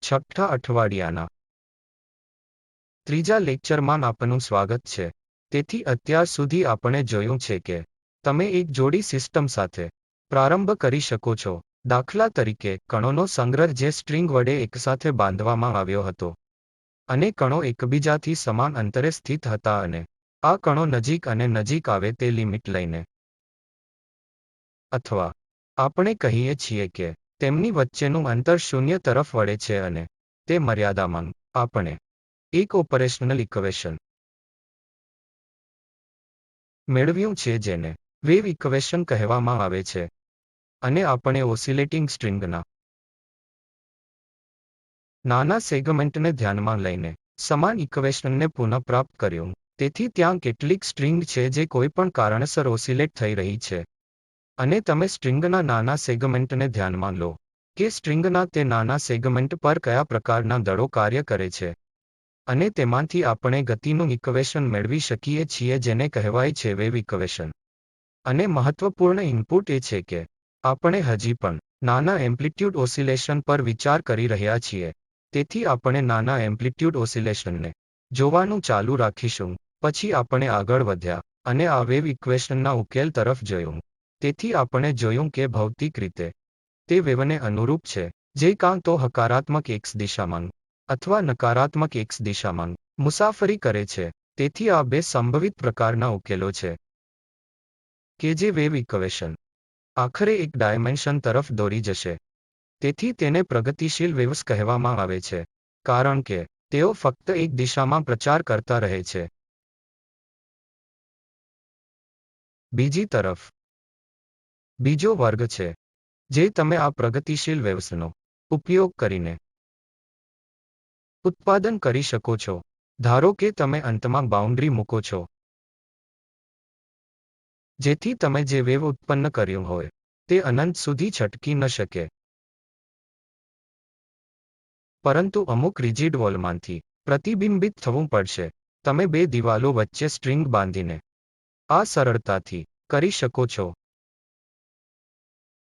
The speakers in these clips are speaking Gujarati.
છઠ્ઠા અઠવાડિયાના ત્રીજા લેક્ચરમાં આપનું સ્વાગત છે। તેથી અત્યાર સુધી આપણે જોયું છે કે તમે એક જોડી સિસ્ટમ સાથે પ્રારંભ કરી શકો છો। દાખલા તરીકે કણોનો સંગ્રહ જે સ્ટ્રિંગ વડે એકસાથે બાંધવામાં આવ્યો હતો અને કણો એકબીજાથી સમાન અંતરે સ્થિત હતા અને આ કણો નજીક અને નજીક આવે તે લિમિટ લઈને, અથવા આપણે કહીએ છીએ કે તેમની વચ્ચેનું અંતર શૂન્ય તરફ વળે છે અને તે મર્યાદામાં આપણે એક ઓપરેશનલ ઇક્વેશન મેળવ્યું છે જેને વેવ ઇક્વેશન કહેવામાં આવે છે, અને આપણે ઓસિલેટિંગ સ્ટ્રિંગના નાના સેગમેન્ટને ધ્યાનમાં લઈને સમાન ઇક્વેશનને પુનઃપ્રાપ્ત કર્યું। તેથી ત્યાં કેટલીક સ્ટ્રિંગ છે જે કોઈપણ કારણસર ઓસિલેટ થઈ રહી છે, અને તમે સ્ટ્રિંગના નાના સેગમેન્ટને ધ્યાનમાં લો કે સ્ટ્રિંગના તે નાના સેગમેન્ટ પર કયા પ્રકારના દળો કાર્ય કરે છે, અને તેમાંથી આપણે ગતિનું ઇક્વેશન મેળવી શકીએ છીએ જેને કહેવાય છે વેવ ઇક્વેશન। અને મહત્વપૂર્ણ ઇનપુટ એ છે કે આપણે હજી પણ નાના એમ્પ્લિટ્યુડ ઓસિલેશન પર વિચાર કરી રહ્યા છીએ, તેથી આપણે નાના એમ્પ્લિટ્યુડ ઓસિલેશનને જોવાનું ચાલુ રાખીશું। પછી આપણે આગળ વધ્યા અને આ વેવ ઇક્વેશનના ઉકેલ તરફ જોયું। તેથી આપણે જોયું કે ભૌતિક રીતે તે વેવને અનુરૂપ છે જે કાં તો હકારાત્મક x દિશામાં અથવા નકારાત્મક x દિશામાં મુસાફરી કરે છે। તેથી આ બે સંભવિત પ્રકારના ઉકેલો છે કે જે વેવ ઇક્વેશન આખરે એક ડાયમેન્શન તરફ દોરી જશે। તેથી તેને પ્રગતિશીલ વેવ્સ કહેવામાં આવે છે, કારણ કે તેઓ ફક્ત એક દિશામાં પ્રચાર કરતા રહે છે। બીજી તરફ બીજો વર્ગ છે જે તમે આ પ્રગતિશીલ વેવ્સનો ઉપયોગ કરીને ઉત્પાદન કરી શકો છો। ધારો કે તમે અંતમાં બાઉન્ડ્રી મૂકો છો જેથી તમે જે વેવ ઉત્પન્ન કર્યું હોય તે અનંત સુધી છટકી ન શકે, પરંતુ અમુક રિજિડ વોલમાંથી પ્રતિબિંબિત થવું પડશે। તમે બે દિવાલો વચ્ચે સ્ટ્રિંગ બાંધીને આ સરળતાથી કરી શકો છો,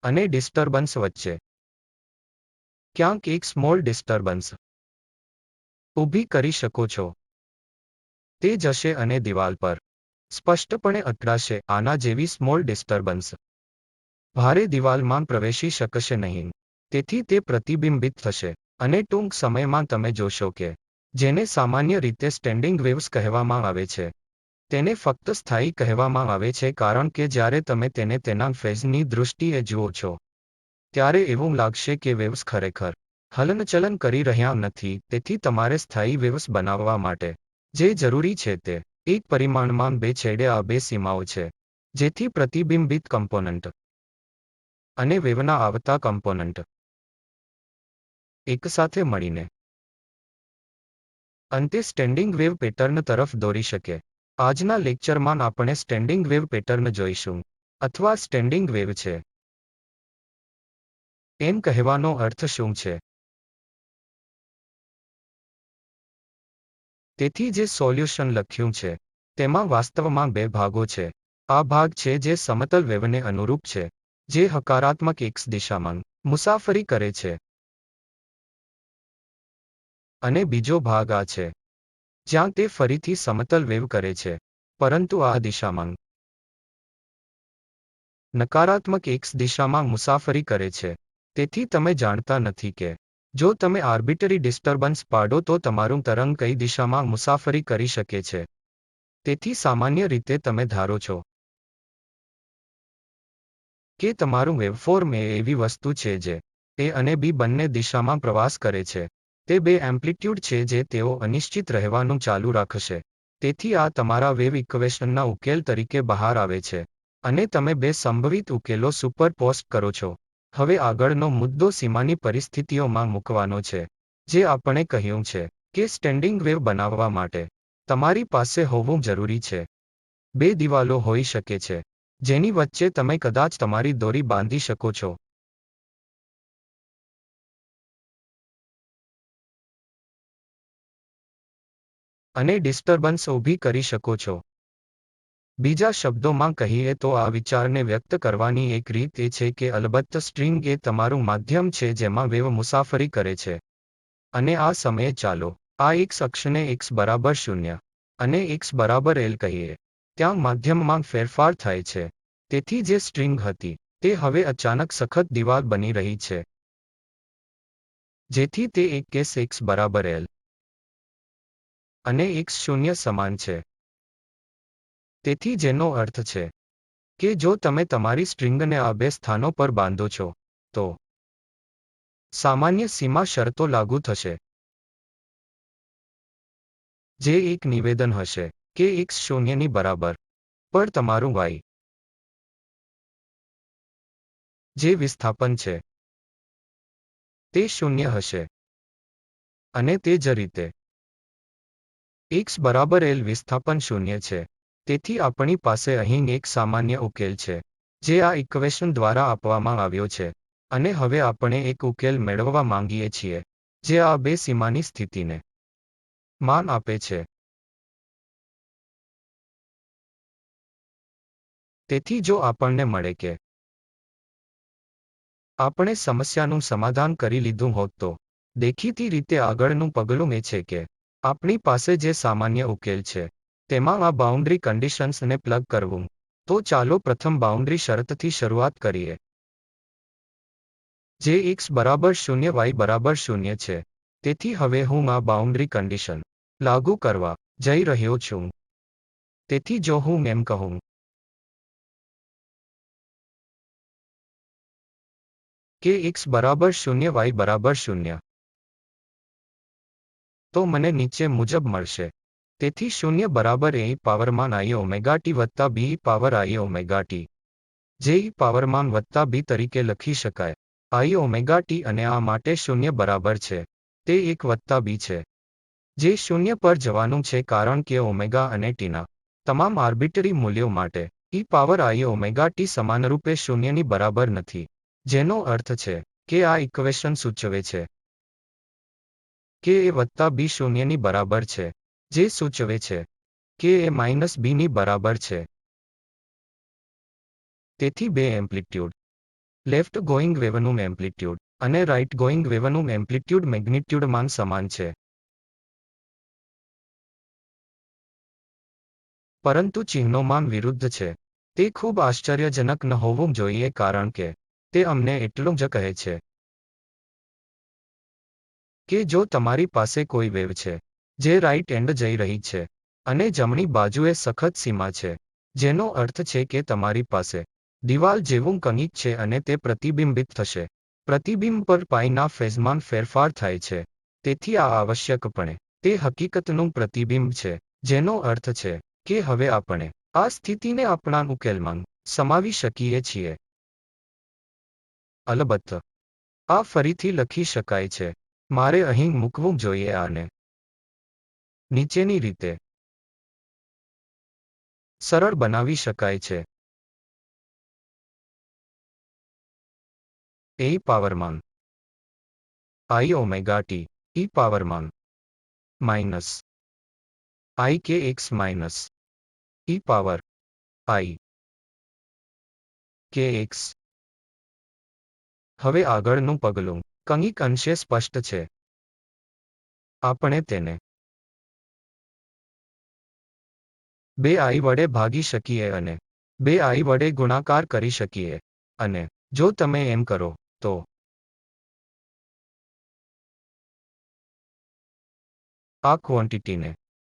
અને ડિસ્ટર્બન્સ વચ્ચે ક્યાંક એક સ્મોલ ડિસ્ટર્બન્સ ઊભી કરી શકો છો। તે જશે અને દિવાલ પર સ્પષ્ટપણે અથડાશે। આના જેવી સ્મોલ ડિસ્ટર્બન્સ ભારે દિવાલમાં પ્રવેશી શકશે નહીં, તેથી તે પ્રતિબિંબિત થશે, અને ટૂંક સમયમાં તમે જોશો કે જેને સામાન્ય રીતે સ્ટેન્ડિંગ વેવ્સ કહેવામાં આવે છે તેને ફક્ત સ્થાયી કહેવામાં આવે છે, કારણ કે જ્યારે તમે તેને તેના ફેઝની દૃષ્ટિએ જુઓ છો ત્યારે એવું લાગશે કે વેવ્સ ખરેખર હલનચલન કરી રહ્યા નથી। તેથી તમારે સ્થાયી વેવ્સ બનાવવા માટે જે જરૂરી છે તે એક પરિમાણમાં બે છેડે આ બે સીમાઓ છે, જેથી પ્રતિબિંબિત કમ્પોનન્ટ અને વેવના આવતા કમ્પોનન્ટ એકસાથે મળીને અંતે સ્ટેન્ડિંગ વેવ પેટર્ન તરફ દોરી શકે। આજના લેક્ચરમાં આપણે સ્ટેન્ડિંગ વેવ પેટર્ન જોઈશું, અથવા સ્ટેન્ડિંગ વેવ છે એમ કહેવાનો અર્થ શું છે। તેથી જે સોલ્યુશન લખ્યું છે તેમાં વાસ્તવમાં બે ભાગો છે। આ ભાગ છે જે સમતલ વેવને અનુરૂપ છે જે હકારાત્મક x દિશામાં મુસાફરી કરે છે, અને બીજો ભાગ આ છે જ્યાં તે ફરીથી સમતલ વેવ કરે છે, પરંતુ આ દિશામાં નકારાત્મક x દિશામાં મુસાફરી કરે છે। તેથી તમે જાણતા નથી કે જો તમે આર્બિટરી ડિસ્ટર્બન્સ પાડો તો તમારું તરંગ કઈ દિશામાં મુસાફરી કરી શકે છે। તેથી સામાન્ય રીતે તમે ધારો છો કે તમારું વેવફોર્મ એ એવી વસ્તુ છે જે a અને b બંને દિશામાં પ્રવાસ કરે છે। તે બે એમ્પ્લિટ્યુડ છે જે તેઓ અનિશ્ચિત રહેવાનું ચાલુ રાખશે। તેથી આ તમારા વેવ ઇક્વેશનના ઉકેલ તરીકે બહાર આવે છે, અને તમે બે સંભવિત ઉકેલો સુપરપોઝ કરો છો। હવે આગળનો મુદ્દો સીમાની પરિસ્થિતિઓમાં મૂકવાનો છે, જે આપણે કહ્યું છે કે સ્ટેન્ડિંગ વેવ બનાવવા માટે તમારી પાસે હોવું જરૂરી છે। બે દિવાલો હોઈ શકે છે જેની વચ્ચે તમે કદાચ તમારી દોરી બાંધી શકો છો, અને ડિસ્ટર્બન્સ ઊભી કરી શકો છો। બીજા શબ્દોમાં કહીએ તો આ વિચારને વ્યક્ત કરવાની એક રીત એ છે કે અલબત્ત સ્ટ્રિંગ એ તમારું માધ્યમ છે જેમાં વેવ મુસાફરી કરે છે, અને આ સમયે ચાલો આ x અક્ષને x બરાબર 0 અને x બરાબર l કહીએ. ત્યાં માધ્યમમાં ફેરફાર થાય છે. તેથી જે સ્ટ્રિંગ હતી તે હવે અચાનક સખત દિવાલ બની રહી છે. જેથી તે એક કેસ x બરાબર l અને x0 સમાન છે. તેથી જેનો અર્થ છે કે જો તમે તમારી સ્ટ્રિંગને આ બે સ્થાનો પર બાંધો છો તો સામાન્ય સીમા શરતો લાગુ થશે, જે એક નિવેદન હશે કે x0 ની બરાબર પર તમારું y જે વિસ્થાપન છે તે 0 હશે. અને તે જ રીતે x બરાબર l વિસ્થાપન 0 છે. તેથી આપણી પાસે અહીં એક સામાન્ય ઉકેલ છે જે આ ઇક્વેશન દ્વારા આપવામાં આવ્યો છે. અને હવે આપણે એક ઉકેલ મેળવવા માંગીએ છીએ જે આ બે સીમાની સ્થિતિને માન આપે છે. તેથી જો આપણને મળે કે આપણે સમસ્યાનું સમાધાન કરી લીધું હોત તો દેખીતી રીતે આગળનું પગલું એ છે કે આપણી પાસે જે સામાન્ય ઉકેલ છે તેમાં આ બાઉન્ડ્રી કન્ડિશન્સને પ્લગ કરવું. તો ચાલો પ્રથમ બાઉન્ડ્રી શરતથી શરૂઆત કરીએ જે x બરાબર 0 y બરાબર 0 છે. તેથી હવે હું આ બાઉન્ડ્રી કન્ડિશન લાગુ કરવા જઈ રહ્યો છું. તેથી જો હું એમ કહું કે x બરાબર 0 y બરાબર 0 તો મને નીચે મુજબ મળશે. તેથી 0 બરાબર a પાવરમાં i ઓમેગા t વત્તા b power i omega t જે e પાવરમાં વત્તા b તરીકે લખી શકાય. i ઓમેગા t અને આ માટે 0 બરાબર છે તે 1 વત્તા b છે જે 0 પર જવાનું છે કારણ કે ઓમેગા અને ટીના તમામ આર્બિટરી મૂલ્યો માટે e power i omega t સમાનરૂપે 0 ની બરાબર નથી. જેનો અર્થ છે કે આ ઇક્વેશન સૂચવે છે કે a વત્તા b 0 ની બરાબર છે, જે સૂચવે છે કે a માઇનસ b ની બરાબર છે. તેથી બે એમ્પ્લિટ્યુડ લેફ્ટ ગોઈંગ વેવનું એમ્પ્લિટ્યુડ અને રાઇટ ગોઈંગ વેવનું એમ્પ્લિટ્યુડ મેગ્નિટ્યુડમાં સમાન છે. પરંતુ ચિહ્નોમાં વિરુદ્ધ છે. તે ખૂબ આશ્ચર્યજનક ન હોવું જોઈએ કારણ કે તે અમને એટલું જ કહે છે કે જો તમારી પાસે કોઈ વેવ છે જે રાઇટ એન્ડ જઈ રહી છે અને જમણી બાજુએ સખત સીમા છે, જેનો અર્થ છે કે તમારી પાસે દિવાલ જેવું કંઈક છે અને તે પ્રતિબિંબિત થશે. પ્રતિબિંબ પર પાઈના ફેઝમાં ફેરફાર થાય છે. તેથી આ આવશ્યકપણે તે હકીકતનું પ્રતિબિંબ છે, જેનો અર્થ છે કે હવે આપણે આ સ્થિતિને આપણા ઉકેલમાં સમાવી શકીએ છીએ. અલબત્ત આ ફરીથી લખી શકાય છે. મારે અહીં મૂકવું જોઈએ આને નીચેની રીતે સરળ બનાવી શકાય છે. a પાવરમાં i ઓમેગા t e પાવરમાં માઇનસ i કે x minus e power i કે x. હવે આગળનું પગલું કંઈક અંશે સ્પષ્ટ છે. આપણે તેને 2i વડે ભાગી શકીએ અને 2i વડે ગુણાકાર કરી શકીએ. અને જો તમે એમ કરો તો આ ક્વોન્ટિટીને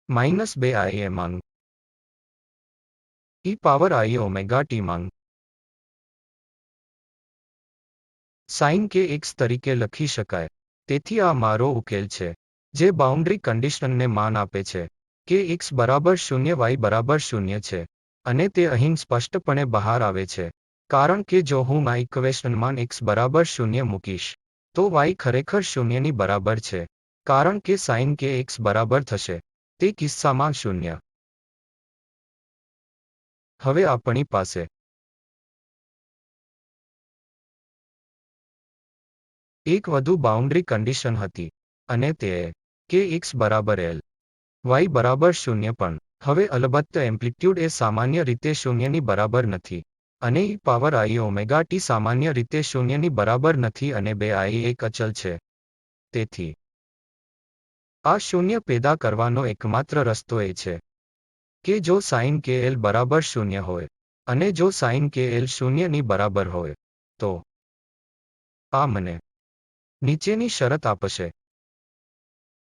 માઇનસ 2i એ માંગ e power i omega t માંગ સાઇન કે x તરીકે લખી શકાય. તેથી આ મારો ઉકેલ છે જે બાઉન્ડ્રી કન્ડિશનને માન આપે છે કે x બરાબર 0 y બરાબર 0 છે. અને તે અહીં સ્પષ્ટપણે બહાર આવે છે કારણ કે જો હું આ ઇક્વેશનમાં x બરાબર 0 મૂકીશ તો y ખરેખર 0 ની બરાબર છે કારણ કે સાઇન કે x બરાબર થશે તે કિસ્સામાં 0. હવે આપણી પાસે એક વધુ બાઉન્ડ્રી કન્ડિશન હતી અને તે કે x બરાબર l y બરાબર 0 પણ. હવે અલબત્ત એમ્પ્લિટ્યુડ એ સામાન્ય રીતે 0 ની બરાબર નથી અને e power i omega t સામાન્ય રીતે 0 ની બરાબર નથી અને 2i એક અચલ છે. તેથી આ શૂન્ય પેદા કરવાનો એકમાત્ર રસ્તો એ છે કે જો સાઇન કે એલ બરાબર શૂન્ય હોય અને જો સાઇન કે એલ શૂન્યની બરાબર હોય તો આ મને નીચેની શરત આપશે.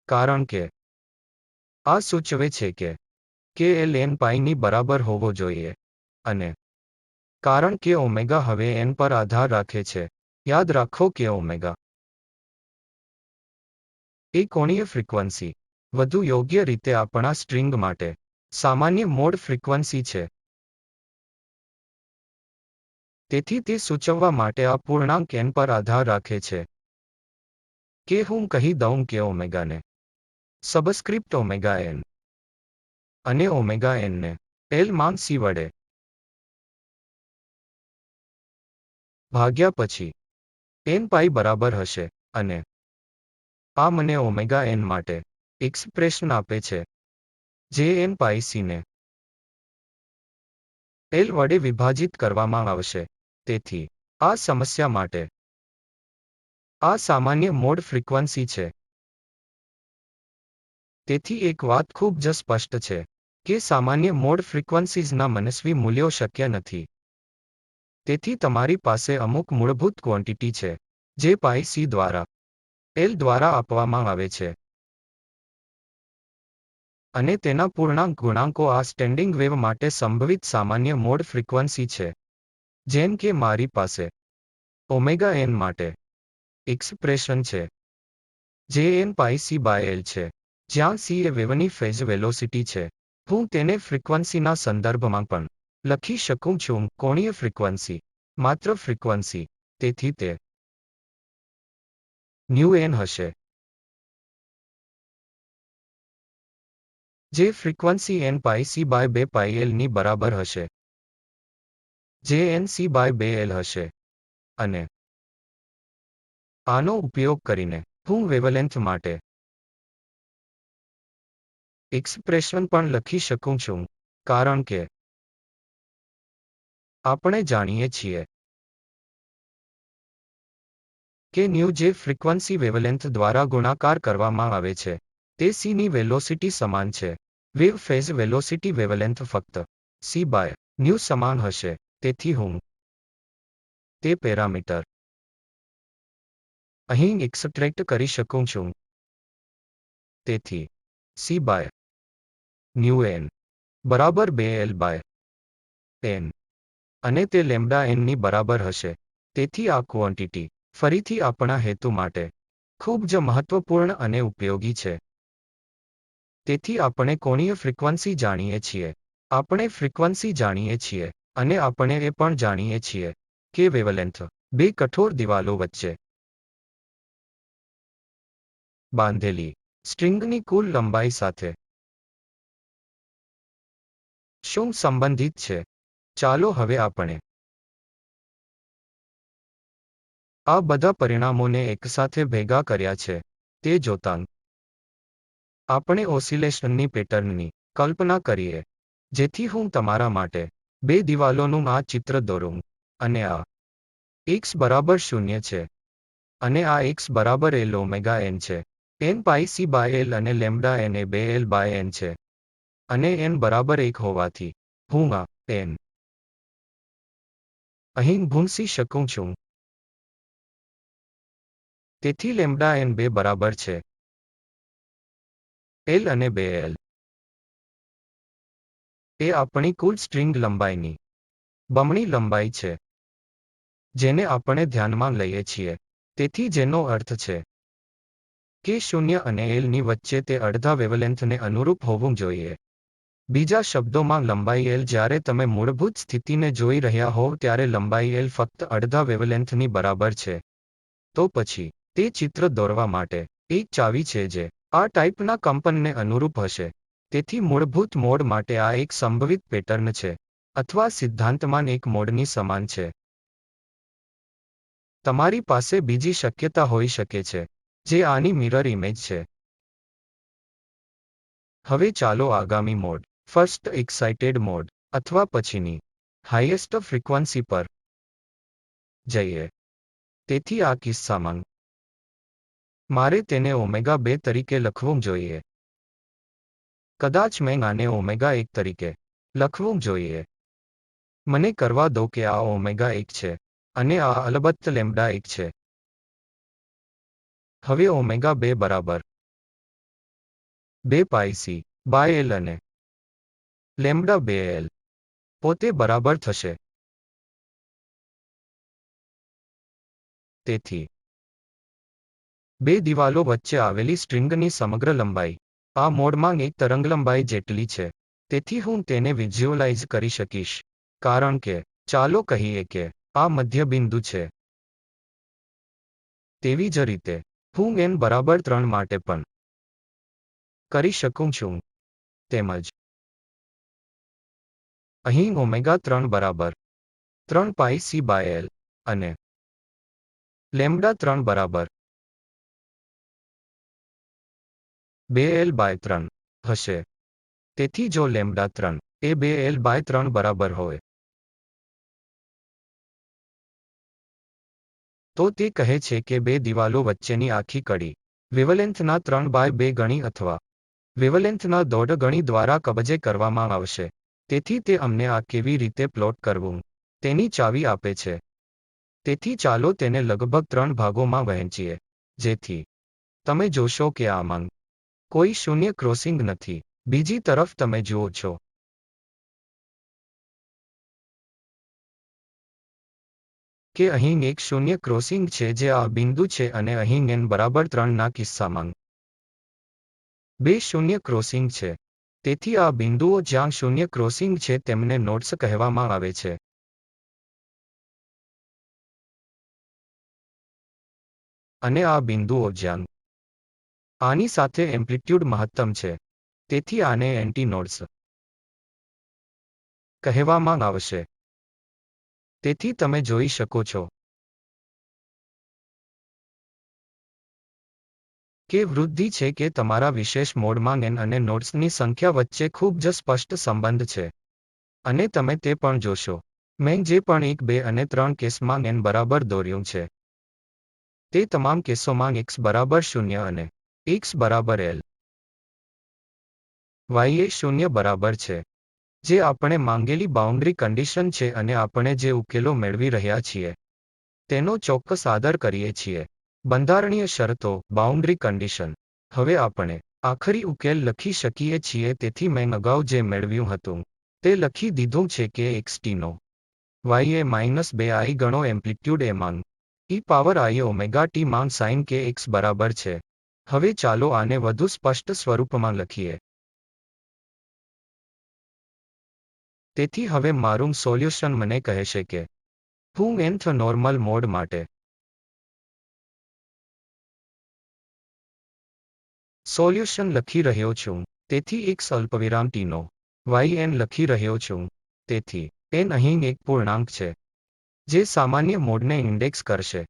કારણ કે આ સૂચવે છે કે એલ n પાઈની બરાબર હોવો જોઈએ અને કારણ કે ઓમેગા હવે n પર આધાર રાખે છે, યાદ રાખો કે ઓમેગા એ કોણીય ફ્રીક્વન્સી વધુ યોગ્ય રીતે આપણા સ્ટ્રિંગ માટે સામાન્ય મોડ ફ્રીક્વન્સી છે. તેથી તે સૂચવવા માટે આ પૂર્ણાંક n પર આધાર રાખે છે કે હું કહી દઉં કે ઓમેગાને સબસ્ક્રિપ્ટ ઓમેગા n અને ઓમેગા n ને L માં c વડે ભાગ્યા પછી n પાઈ બરાબર હશે અને આ મને ઓમેગા n માટે એક્સપ્રેશન આપે છે જે n પાઈ c ને L વડે વિભાજિત કરવામાં આવશે. તેથી આ સમસ્યા માટે આ સામાન્ય મોડ ફ્રીક્વન્સી છે. તેથી એક વાત ખૂબ જ સ્પષ્ટ છે કે સામાન્ય મોડ ફ્રીક્વન્સીઝના મનસ્વી મૂલ્યો શક્ય નથી. તેથી તમારી પાસે અમુક મૂળભૂત ક્વોન્ટિટી છે જે પાઈ c દ્વારા L દ્વારા આપવામાં આવે છે અને તેના પૂર્ણાંક ગુણાંકો આ સ્ટેન્ડિંગ વેવ માટે સંભવિત સામાન્ય મોડ ફ્રીક્વન્સી છે. જેમ કે મારી પાસે ઓમેગા n માટે એક્સપ્રેશન છે જે n pi c by L છે, જ્યાં c એ વેવની ફેઝ વેલોસિટી છે. હું તેને ફ્રીક્વન્સીના સંદર્ભમાં પણ લખી શકું છું, કોણીય ફ્રીક્વન્સી માત્ર ફ્રીક્વન્સી. તેથી તે ન્યૂ n હશે જે frequency n pi c by 2 pi L ની બરાબર હશે જે n c બાય 2 L હશે. અને આનો ઉપયોગ કરીને હું વેવલેન્થ માટે એક્સપ્રેશન પણ લખી શકું છું, કારણ કે આપણે જાણીએ છીએ કે ન્યૂ જે ફ્રીક્વન્સી વેવલેન્થ દ્વારા ગુણાકાર કરવામાં આવે છે તે c ની વેલોસિટી સમાન છે. વેવ ફેઝ વેલોસિટી વેવલેન્થ ફક્ત c બાય ન્યૂ સમાન હશે. તેથી હું તે પેરામીટર અહીં એક્સટ્રેક્ટ કરી શકું છું. તેથી c બાય ન્યૂ n બરાબર 2L બાય n અને તે લેમ્બડા n ની બરાબર હશે. તેથી આ ક્વોન્ટિટી ફરીથી આપણા હેતુ માટે ખૂબ જ મહત્વપૂર્ણ અને ઉપયોગી છે. તેથી આપણે કોણીય ફ્રીક્વન્સી જાણીએ છીએ, આપણે ફ્રીક્વન્સી જાણીએ છીએ અને આપણે એ પણ જાણીએ છીએ કે વેવલેન્થ બે કઠોર દિવાલો વચ્ચે બાંધેલી સ્ટ્રિંગની કુલ લંબાઈ સાથે શું સંબંધિત છે. ચાલો હવે આપણે આ બધા પરિણામોને એકસાથે ભેગા કર્યા છે તે જોતાં આપણે ઓસિલેશનની પેટર્નની કલ્પના કરીએ, જેથી હું તમારા માટે બે દિવાલોનું આ ચિત્ર દોરું અને આ x બરાબર 0 છે અને આ x બરાબર L ઓમેગા n છે. n pi c by L અને લેમ્બડા n એ 2L બાય n છે અને n બરાબર 1 હોવાથી હું આ n અહીં ભૂંસી શકું છું. તેથી લેમ્બડા n 2 બરાબર છે L અને 2L એ આપણી કુલ સ્ટ્રિંગ લંબાઈની બમણી લંબાઈ છે જેને આપણે ધ્યાનમાં લઈએ છીએ. તેથી જેનો અર્થ છે કે 0 અને L ની વચ્ચે તે અડધા વેવલેન્થને અનુરૂપ હોવું જોઈએ. બીજા શબ્દોમાં લંબાઈ L જ્યારે તમે મૂળભૂત સ્થિતિને જોઈ રહ્યા હોવ ત્યારે લંબાઈ L ફક્ત અડધા વેવલેન્થની બરાબર છે. તો પછી તે ચિત્ર દોરવા માટે એક ચાવી છે જે આ ટાઈપના કંપનને અનુરૂપ હશે. તેથી મૂળભૂત મોડ માટે આ એક સંભવિત પેટર્ન છે અથવા સિદ્ધાંતમાં એક મોડની સમાન છે. તમારી પાસે બીજી શક્યતા હોઈ શકે છે જે આની મિરર ઇમેજ છે. હવે ચાલો આગામી મોડ, ફર્સ્ટ એક્સાઇટેડ મોડ અથવા પછીની હાઈએસ્ટ ફ્રીક્વન્સી પર જઈએ. તેથી આ કિસ્સામાં મારે તેને ઓમેગા 2 તરીકે લખવું જોઈએ. કદાચ મેં આને ઓમેગા 1 તરીકે લખવું જોઈએ. મને કરવા દો કે આ ઓમેગા 1 છે અને આ અલબત્ત લેમ્બડા 1 છે. હવે ઓમેગા 2 બરાબર 2 પાઈ સી બાય એલ અને લેમ્બડા 2 એલ પોતે બરાબર થશે. તેથી બે દિવાલો વચ્ચે આવેલી સ્ટ્રિંગની સમગ્ર લંબાઈ આ મોડમાં એક તરંગલંબાઈ જેટલી છે. તેથી હું તેને વિઝ્યુઅલાઇઝ કરી શકીશ, કારણ કે ચાલો કહીએ કે આ મધ્યબિંદુ છે. તેવી જ રીતે હું n બરાબર 3 માટે પણ કરી શકું છું. તેમજ અહીં ઓમેગા 3 બરાબર 3 પાઈ સી બાય એલ અને લેમ્બડા 3 બરાબર 2 એલ બાય 3 હશે. તેથી જો લેમ્બડા 3 એ 2 એલ બાય 3 બરાબર હોય, તો તે કહે છે કે બે દિવાલો વચ્ચેની આખી કડી વેવલેન્થના 3 બાય 2 ગણી અથવા વેવલેન્થના 1.5 ગણી દ્વારા કબજે કરવામાં આવશે. તેથી તે અમને આ કેવી રીતે પ્લોટ કરવું તેની ચાવી આપે છે. તેથી ચાલો તેને લગભગ 3 ભાગોમાં વહેંચીએ, જેથી તમે જોશો કે આમાં કોઈ શૂન્ય ક્રોસિંગ નથી. બીજી તરફ તમે જુઓ છો કે અહીં એક શૂન્ય ક્રોસિંગ છે જે આ બિંદુ છે અને અહીં n બરાબર 3 ના કિસ્સામાં બે શૂન્ય ક્રોસિંગ છે. તેથી આ બિંદુઓ જ્યાં શૂન્ય ક્રોસિંગ છે તેમને નોડ્સ કહેવામાં આવે છે. અને આ બિંદુઓ જ્યાં આની સાથે એમ્પ્લિટ્યુડ મહત્તમ છે, તેથી આને એન્ટી નોડ્સ કહેવામાં આવશે. તેથી તમે જોઈ શકો છો કે વૃદ્ધિ છે કે તમારા વિશેષ મોડમાં n અને નોડ્સની સંખ્યા વચ્ચે ખૂબ જ સ્પષ્ટ સંબંધ છે. અને તમે તે પણ જોશો. મેં જે પણ 1, 2 અને 3 કેસમાં n બરાબર દોર્યું છે, તે તમામ કેસોમાં x બરાબર 0 અને x બરાબર l y એ 0 બરાબર છે, જે આપણે માંગેલી બાઉન્ડ્રી કંડિશન છે અને આપણે જે ઉકેલો મેળવી રહ્યા છીએ તેનો ચોક્કસ આદર કરીએ છીએ. બંધારણીય શરતો, બાઉન્ડ્રી કંડિશન. હવે આપણે આખરી ઉકેલ લખી શકીએ છીએ. તેથી મેં અગાઉ જે મેળવ્યું હતું તે લખી દીધું છે કે xt નો y એ -2i ગણો એમ્પ્લિટ્યુડ એ માં e power i omega t માં sin કે x બરાબર છે. હવે ચાલો આને વધુ સ્પષ્ટ સ્વરૂપમાં લખીએ. તેથી હવે મારું સોલ્યુશન મને કહેશે કે હું nth નોર્મલ મોડ માટે સોલ્યુશન લખી રહ્યો છું. તેથી x અલ્પવિરામ t નો yn લખી રહ્યો છું. તેથી n અહીં એક પૂર્ણાંક છે જે સામાન્ય મોડને ઇન્ડેક્સ કરશે.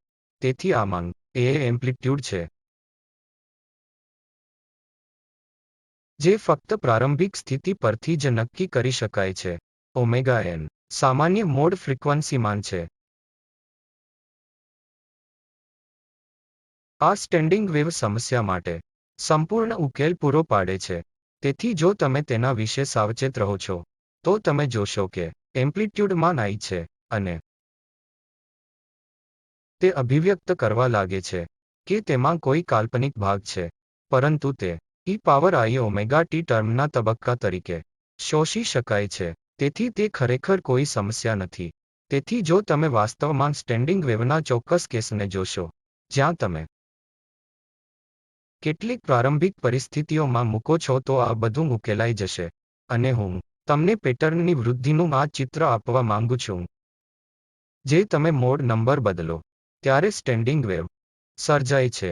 તેથી આમાં a એ એમ્પ્લિટ્યુડ છે જે ફક્ત પ્રારંભિક સ્થિતિ પરથી જ નક્કી કરી શકાય છે. ઓમેગા n સામાન્ય મોડ ફ્રીક્વન્સીમાન છે. આ સ્ટેન્ડિંગ વેવ સમસ્યા માટે સંપૂર્ણ ઉકેલ પૂરો પાડે છે. તેથી જો તમે તેના વિશે સાવચેત રહો છો, તો તમે જોશો કે એમ્પ્લિટ્યુડમાં i છે અને તે અભિવ્યક્ત કરવા લાગે છે કે તેમાં કોઈ કાલ્પનિક ભાગ છે, પરંતુ તે e power i omega t ટર્મના તબક્કા તરીકે શોષી શકાય છે. તેથી તે ખરેખર કોઈ સમસ્યા નથી. તેથી જો તમે વાસ્તવમાં સ્ટેન્ડિંગ વેવના ચોક્કસ કેસને જોશો જ્યાં તમે કેટલીક પ્રારંભિક પરિસ્થિતિઓમાં મૂકો છો, તો આ બધું ઉકેલાઈ જશે. અને હું તમને પેટર્નની વૃદ્ધિનું આ ચિત્ર આપવા માંગુ છું જે તમે મોડ નંબર બદલો ત્યારે સ્ટેન્ડિંગ વેવ સર્જાય છે.